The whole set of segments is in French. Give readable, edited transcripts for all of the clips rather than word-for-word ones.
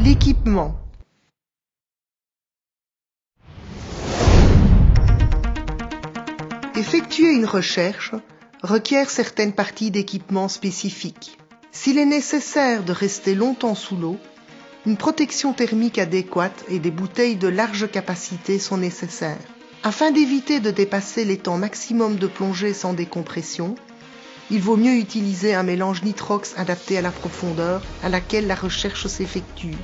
L'équipement. Effectuer une recherche requiert certaines parties d'équipement spécifiques. S'il est nécessaire de rester longtemps sous l'eau, une protection thermique adéquate et des bouteilles de large capacité sont nécessaires. Afin d'éviter de dépasser les temps maximum de plongée sans décompression, il vaut mieux utiliser un mélange nitrox adapté à la profondeur à laquelle la recherche s'effectue.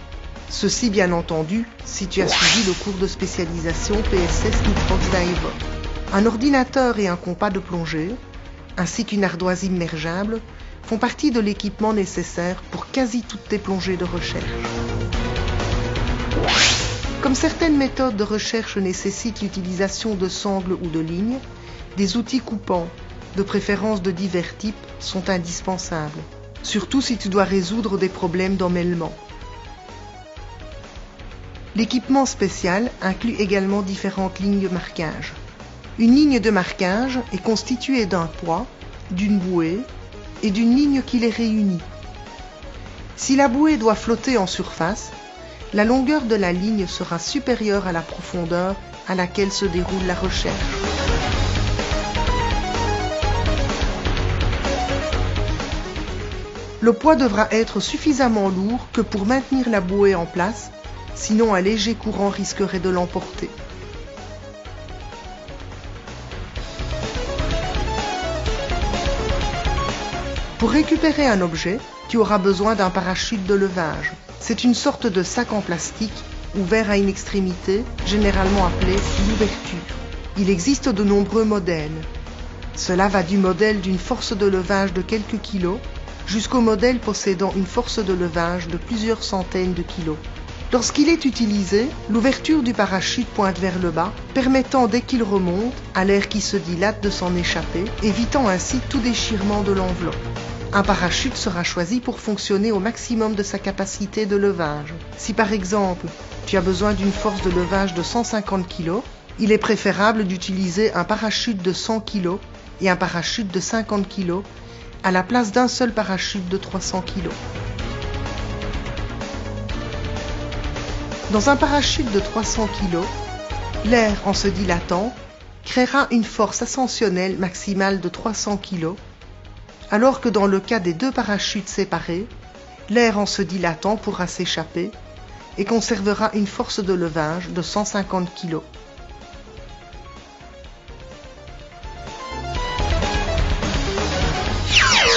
Ceci bien entendu si tu as suivi le cours de spécialisation PSS Nitrox Diver. Un ordinateur et un compas de plongée, ainsi qu'une ardoise immergeable, font partie de l'équipement nécessaire pour quasi toutes tes plongées de recherche. Comme certaines méthodes de recherche nécessitent l'utilisation de sangles ou de lignes, des outils coupants, de préférence de divers types, sont indispensables, surtout si tu dois résoudre des problèmes d'emmêlement. L'équipement spécial inclut également différentes lignes de marquage. Une ligne de marquage est constituée d'un poids, d'une bouée et d'une ligne qui les réunit. Si la bouée doit flotter en surface, la longueur de la ligne sera supérieure à la profondeur à laquelle se déroule la recherche. Le poids devra être suffisamment lourd que pour maintenir la bouée en place, sinon un léger courant risquerait de l'emporter. Pour récupérer un objet, tu auras besoin d'un parachute de levage. C'est une sorte de sac en plastique ouvert à une extrémité, généralement appelée l'ouverture. Il existe de nombreux modèles. Cela va du modèle d'une force de levage de quelques kilos jusqu'au modèle possédant une force de levage de plusieurs centaines de kilos. Lorsqu'il est utilisé, l'ouverture du parachute pointe vers le bas, permettant dès qu'il remonte à l'air qui se dilate de s'en échapper, évitant ainsi tout déchirement de l'enveloppe. Un parachute sera choisi pour fonctionner au maximum de sa capacité de levage. Si par exemple, tu as besoin d'une force de levage de 150 kg, il est préférable d'utiliser un parachute de 100 kg et un parachute de 50 kg à la place d'un seul parachute de 300 kg. Dans un parachute de 300 kg, l'air en se dilatant créera une force ascensionnelle maximale de 300 kg, alors que dans le cas des deux parachutes séparés, l'air en se dilatant pourra s'échapper et conservera une force de levage de 150 kg.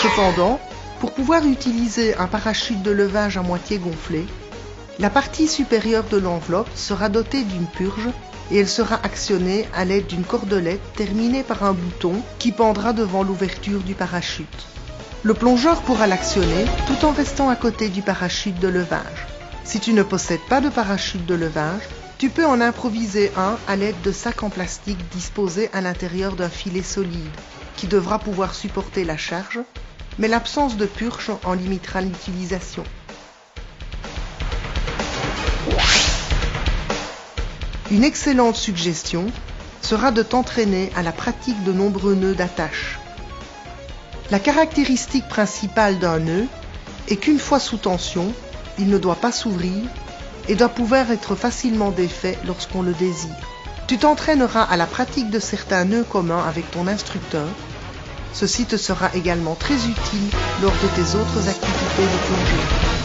Cependant, pour pouvoir utiliser un parachute de levage à moitié gonflé, la partie supérieure de l'enveloppe sera dotée d'une purge et elle sera actionnée à l'aide d'une cordelette terminée par un bouton qui pendra devant l'ouverture du parachute. Le plongeur pourra l'actionner tout en restant à côté du parachute de levage. Si tu ne possèdes pas de parachute de levage, tu peux en improviser un à l'aide de sacs en plastique disposés à l'intérieur d'un filet solide qui devra pouvoir supporter la charge, mais l'absence de purge en limitera l'utilisation. Une excellente suggestion sera de t'entraîner à la pratique de nombreux nœuds d'attache. La caractéristique principale d'un nœud est qu'une fois sous tension, il ne doit pas s'ouvrir et doit pouvoir être facilement défait lorsqu'on le désire. Tu t'entraîneras à la pratique de certains nœuds communs avec ton instructeur. Ceci te sera également très utile lors de tes autres activités de plongée.